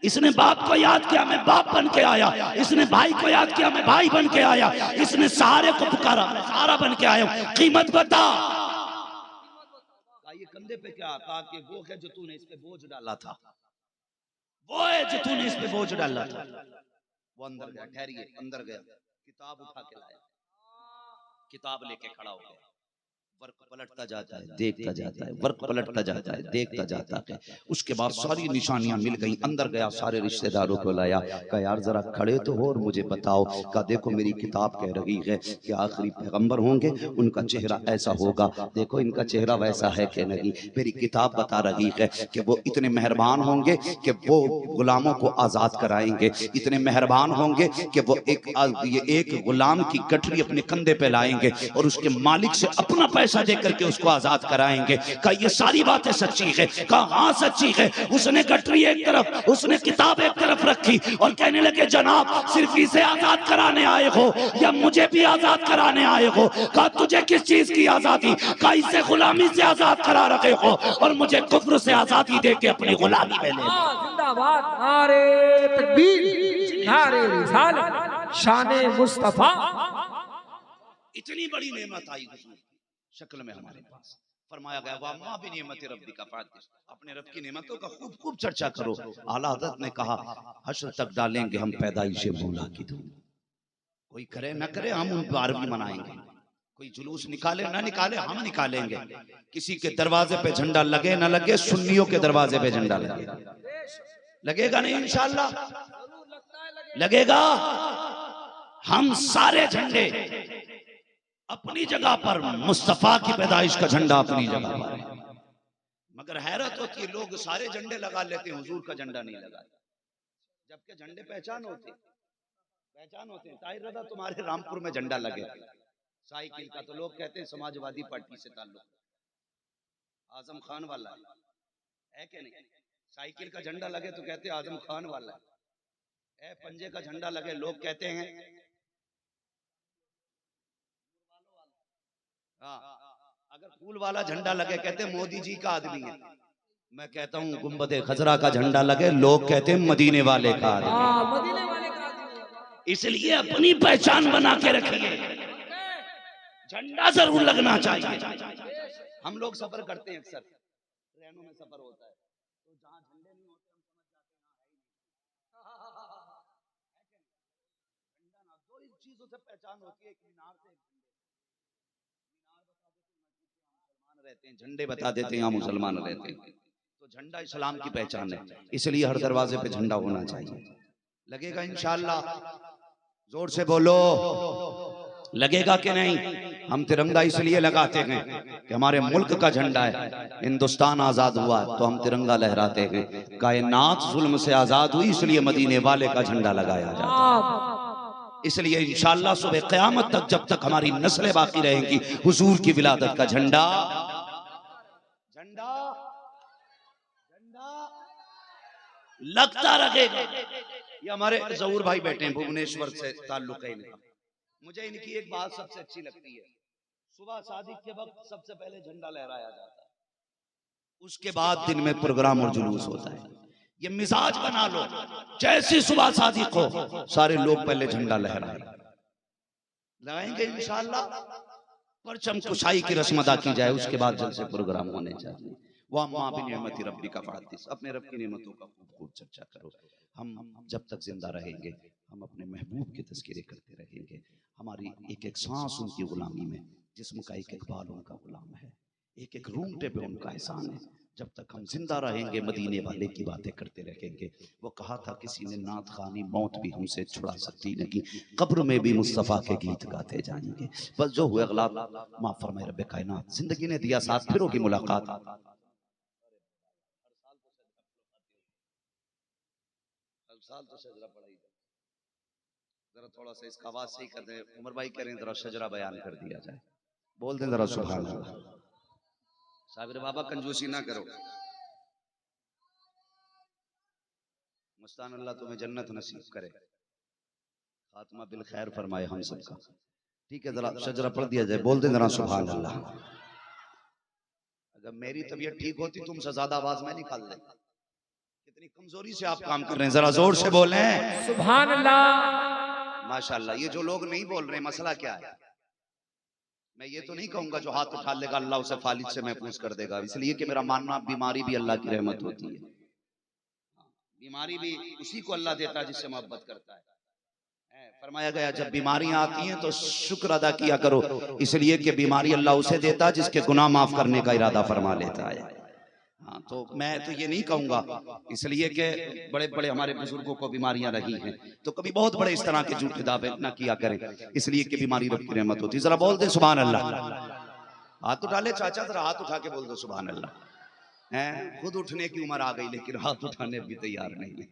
इसने बाप को याद किया, मैं बाप बन के आया। इसने भाई को याद किया, मैं भाई बन के आया। इसने सहारे को पुकारा, मैं सहारा बन के आया। कीमत बता। ये कंधे पे क्या? कहा कि वो है जो तूने इस पे बोझ डाला था, वो है जो तूने इस पे बोझ डाला था। वो अंदर गया, ठहरिए, अंदर गया, किताब उठा के लाया, किताब लेके खड़ा हो गया। वर्क पलटता जाता है, देखता जाता है, वर्क पलटता जाता है, देखता जाता है। उसके बाद सारी निशानियां मिल गई। अंदर गया, सारे रिश्तेदारों को लाया, कहा यार जरा खड़े तो हो और मुझे बताओ। कहा देखो मेरी किताब कह रही है कि आखिरी पैगंबर होंगे उनका चेहरा ऐसा होगा, देखो इनका चेहरा वैसा है कि नहीं। मेरी किताब बता रही है कि वो इतने मेहरबान होंगे कि वो गुलामों को आजाद कराएंगे, इतने मेहरबान होंगे कि वो एक गुलाम की गठरी अपने कंधे पे लाएंगे और उसके मालिक से अपना पैसा दे करके उसको आजाद कराएंगे। कहा ये सारी बातें सच्ची है? कहा हाँ सच्ची है। उसने गठरी एक तरफ, उसने किताब एक तरफ रखी और कहने लगे जनाब सिर्फ इसे आजाद कराने आए हो या मुझे भी आजाद कराने आए हो? कहा तुझे किस चीज की आजादी? कहा इसे गुलामी से आजाद करा रखे हो और मुझे कुफ्र से आजादी दे के अपनी गुलामी में ले। जिंदाबाद नारे तकबीर, नारे रिसालत, शाने मुस्तफा। इतनी बड़ी नेमत आई हुजूर शक्ल में हमारे पास। फरमाया गया वामा भी नेमत रब्बी का फातिश, अपने रब की नेमतों का खूब खूब चर्चा करो। आला हज़रत ने कहा हश्र तक डालेंगे हम पैदाइश मौला की धूम। कोई करे न करे हम उन पर भी मनाएंगे, कोई जुलूस निकाले ना निकाले हम निकालेंगे। किसी के दरवाजे पे झंडा लगे ना लगे, सुन्नियों के दरवाजे पे झंडा लगेगा। लगेगा नहीं इंशाअल्लाह? लगेगा। हम सारे झंडे अपनी जगह पर, मुस्तफा की पैदाइश का झंडा अपनी जगह पर। मगर हैरत होती है लोग सारे झंडे लगा लेते हैं, हुजूर का झंडा नहीं लगाते। जबकि झंडे पहचान होते हैं। ताहिर रजा तुम्हारे रामपुर में झंडा लगे साइकिल का, तो लोग कहते हैं समाजवादी पार्टी से ताल्लुक, आजम खान वाला है कि नहीं? साइकिल का झंडा लगे तो कहते हैं आजम खान वाला है। पंजे का झंडा लगे लोग कहते हैं हाँ, अगर फूल वाला झंडा लगे कहते हैं मोदी जी का आदमी है। मैं कहता हूँ गुंबद खजरा का झंडा लगे लोग कहते हैं मदीने वाले का आदमी। इसलिए अपनी पहचान बना के रखिए, झंडा जरूर लगना चाहिए। हम लोग सफर करते हैं, अक्सर ट्रेनों में सफर होता है, तो जहाँ झंडे नहीं होते हम समझ जाते हैं झंडा ना। दो ही चीजों से पहचान होती है, एक मीनार से, मीनार बता देते हैं मुसलमान रहते हैं, झंडे बता देते हैं मुसलमान रहते हैं। तो झंडा इस्लाम की पहचान है, इसलिए हर दरवाजे पे झंडा होना चाहिए। लगेगा इंशाअल्लाह, जोर से बोलो, लगेगा कि नहीं? हम तिरंगा इसलिए लगाते हैं कि हमारे मुल्क का झंडा है, हिंदुस्तान आजाद हुआ तो हम तिरंगा लहराते हैं। कायनात जुल्म से आजाद हुई इसलिए मदीने वाले का झंडा लगाया जाता है। इसलिए इंशाअल्लाह सुबह क़यामत तक जब तक हमारी नस्लें बाकी रहेंगी, हुजूर की विलादत का झंडा झंडा झंडा लगता रहेगा। ये हमारे जहूर भाई बैठे हैं, भुवनेश्वर से ताल्लुक है इनका। मुझे इनकी एक बात सबसे अच्छी लगती है, सुबह शादी के वक्त सबसे पहले झंडा लहराया जाता है, उसके बाद दिन में प्रोग्राम और जुलूस होता है। ये मिजाज बना लो, जैसी सुबह शादी को सारे लोग पहले झंडा लगाएंगे इंशाअल्लाह, परचम कुशाई की रस्म अदा की जाए, उसके बाद जलसे प्रोग्राम होने चाहिए। वह अम्मा बिनिअमति रब्बी का फातिस, अपने रब की नेमतों का खूब चर्चा करो। हम जब तक जिंदा रहेंगे हम अपने महबूब के तज़किरे करते रहेंगे। हमारी एक एक सांस उनकी गुलामी में, जिस्म का एक एक बाल उनका गुलाम है, एक एक रूंगटे पे उनका एहसान है। जब तक हम जिंदा रहेंगे मदीने वाले की बातें करते रहेंगे। वो कहा था किसी ने, नात खानी मौत भी हमसे छुड़ा सकती नहीं, कब्र में भी मुस्तफ़ा के गीत गाते जाएंगे। बस जो हुए अगलात माफ़ फरमाए रब्बे कायनात। जिंदगी ने दिया साथ, फिर होगी मुलाकात। साल तो शजरा पढ़ाई, जरा थोड़ा सा इसका आवाज सही कर दे। उमर भाई कह रहे हैं जरा शजरा बयान कर दिया जाए, बोल दें जरा सुभान अल्लाह। साबिर बाबा कंजूसी ना करो, मुस्तान अल्लाह तुम्हें जन्नत नसीब करे, खात्मा बिल खैर फरमाए हम सबका। ठीक है, जरा शजरा पढ़ दिया जाए, बोल दें जरा सुभान अल्लाह। अगर मेरी तबीयत ठीक होती तुमसे ज्यादा आवाज मैं निकाल लेता। कितनी कमजोरी से आप काम कर रहे हैं, जरा जोर से बोलें सुभान अल्लाह। माशाअल्लाह। ये जो लोग नहीं बोल रहे मसला क्या है? मैं ये तो नहीं कहूंगा जो हाथ उठा लेगा अल्लाह उसे फालिज से महफूज कर देगा, इसलिए कि मेरा मानना बीमारी भी अल्लाह की रहमत होती है। बीमारी भी उसी को अल्लाह देता है जिससे मोहब्बत करता है। फरमाया गया जब बीमारियां आती हैं तो शुक्र अदा किया करो, इसलिए कि बीमारी अल्लाह उसे देता है जिसके गुनाह माफ करने का इरादा फरमा लेता है। हाँ, तो मैं तो ये नहीं कहूंगा, इसलिए कि बड़े बड़े हमारे बुजुर्गों को बीमारियां रही हैं, तो कभी बहुत बड़े इस तरह के झूठे दावे ना किया करें, इसलिए कि बीमारी रब की रहमत होती है। जरा बोल दे सुभान अल्लाह। हाथ उठा ले चाचा, जरा हाथ उठा के बोल दो सुभान अल्लाह। हैं, खुद उठने की उम्र आ गई लेकिन हाथ उठाने भी तैयार नहीं है।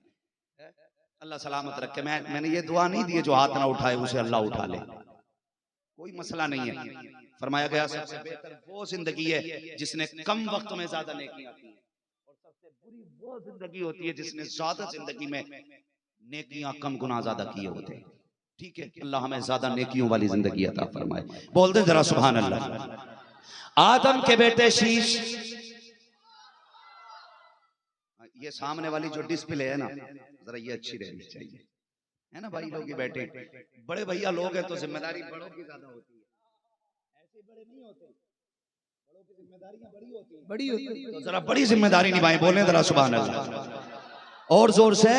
अल्लाह सलामत रखे। मैंने ये दुआ नहीं दी है जो हाथ ना उठाए उसे अल्लाह उठा ले, कोई मसला नहीं है। फरमाया गया सबसे बेहतर वो जिंदगी है जिसने कम वक्त में ज्यादा नेकियां की, और सबसे बुरी वो जिंदगी होती है जिसने ज्यादा जिंदगी में नेकियां कम गुनाह ज्यादा किए होते हैं। ठीक है, अल्लाह हमें ज्यादा नेकियों वाली जिंदगी अता फरमाए। बोल दे जरा सुभान अल्लाह। आदम के बेटे शीश, ये सामने वाली जो डिस्प्ले है ना, जरा ये अच्छी रहनी चाहिए, है ना भाई लोग ये बैठे बड़े भैया लोग हैं तो जिम्मेदारी बड़ों की ज्यादा होती है, ऐसे बड़े नहीं होते, बड़ों की जिम्मेदारियां बड़ी होती है, तो जरा बड़ी जिम्मेदारी निभाएं। बोलें जरा सुभान अल्लाह और जोर से।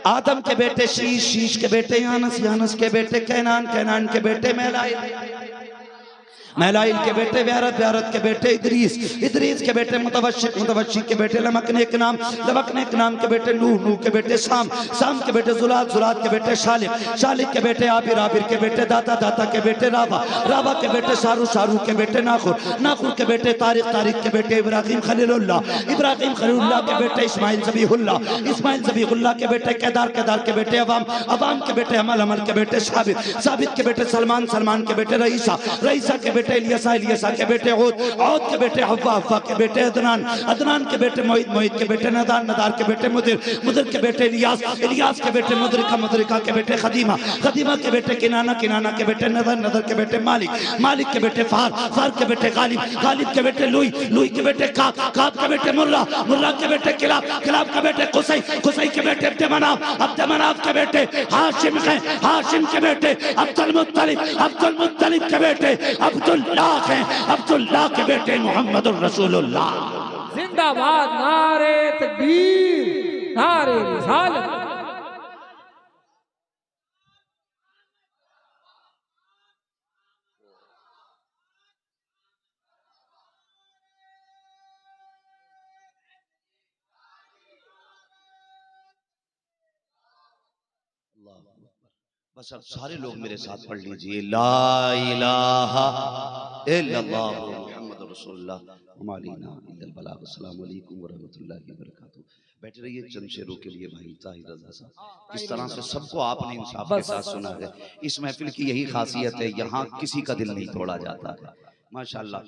आदम के बेटे शीश, शीश के बेटे यानस, यानस के बेटे कैनान, कैनान के बेटे मैलाई, महलाइल के बेटे व्यारत, व्यारत के बेटे इदरीस, इदरीस के बेटे मुतवश्शिक, मुतवश्शिक के बेटे लमकनेक नाम, लमकनेक नाम के बेटे नूह, नूह के बेटे शाम, शाम के बेटे जुलाद, जुलाद के बेटे शालिक, शालिक के बेटे आबिर, आबिर के बेटे दाता, दाता के बेटे रावा, रावा के बेटे शारू, शारू के बेटे नाखुर, नाखुर के बेटे तारिक, तारिक के बेटे इब्राहिम खलीलुल्लाह, इब्राहिम खलीलुल्लाह के बेटे इस्माइल ज़बीहुल्लाह, इस्माइल ज़बीहुल्लाह के बेटे केदार, केदार के बेटे अवाम, अवाम के बेटे अमल, अमल के बेटे साबित, साबित के बेटे सलमान, सलमान के बेटे रईसा, रईसा के बेटे इलियासा, इलियासा के बेटे औद, औद के बेटे हव्वा, हव्वा के बेटे अदनान, अदनान के बेटे मोहित, मोहित के बेटे नदार, नदार के बेटे मुदिर, मुदिर के बेटे इलियास, इलियास के बेटे मुदरिका, मुदरिका के बेटे खदीमा, खदीमा के बेटे किनाना, किनाना के बेटे नदर, नदर के बेटे मालिक, मालिक के बेटे फार, फार के बेटे गालिब, गालिब के बेटे लुई, लुई के बेटे काब, काब के बेटे मुर्रा, मुर्रा के बेटे किलाब, किलाब के बेटे कुसै, कुसै के बेटे अब्द मनाफ, अब्द मनाफ के बेटे हाशिम है, हाशिम के बेटे अब्दुल मुत्तलिब, अब्दुल मुत्तलिब के बेटे अब्दुल्लाह हैं, अब्दुल्लाह के बेटे मुहम्मदुर रसूलुल्लाह। जिंदाबाद, नारे तकबीर, नारे रिसालत। बस अब सारे लोग मेरे साथ पढ़ लीजिए, ला इलाहा इल्लल्लाह मुहम्मदुर रसूलुल्लाह वमालिना इल्लल बलाग। अस्सलामु अलैकुम व रहमतुल्लाहि व बरकातहू। बैठे रहिए चंद शेरों के लिए भाई ताहिर रज़ा साहब। इस तरह से सबको आपने इंसाफ के साथ सुना है। इस महफिल की यही खासियत है, यहाँ किसी का दिल नहीं तोड़ा जाता है। माशाअल्लाह।